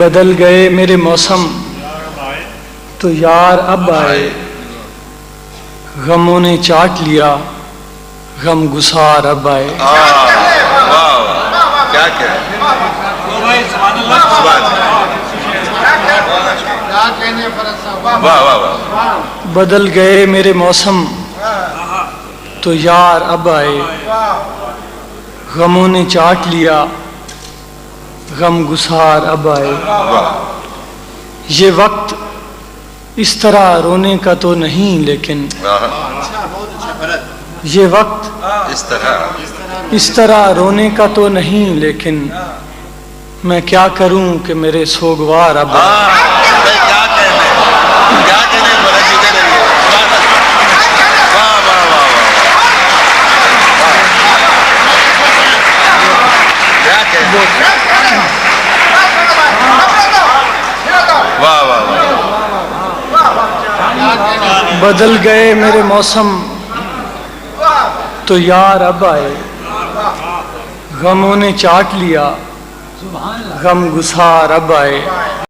بدل گئے میرے موسم تو یار اب آئے، غموں نے چاٹ لیا غم گسار اب آئے۔ کیا کہہ بدل گئے میرے موسم تو یار اب آئے، غموں نے چاٹ لیا غم گسار اب آئے۔ یہ وقت اس طرح رونے کا تو نہیں، لیکن یہ وقت اس طرح رونے کا تو نہیں، لیکن میں کیا کروں کہ میرے سوگوار اب آئے۔ بدل گئے میرے موسم تو یار اب آئے، غموں نے چاٹ لیا غم گسار اب آئے۔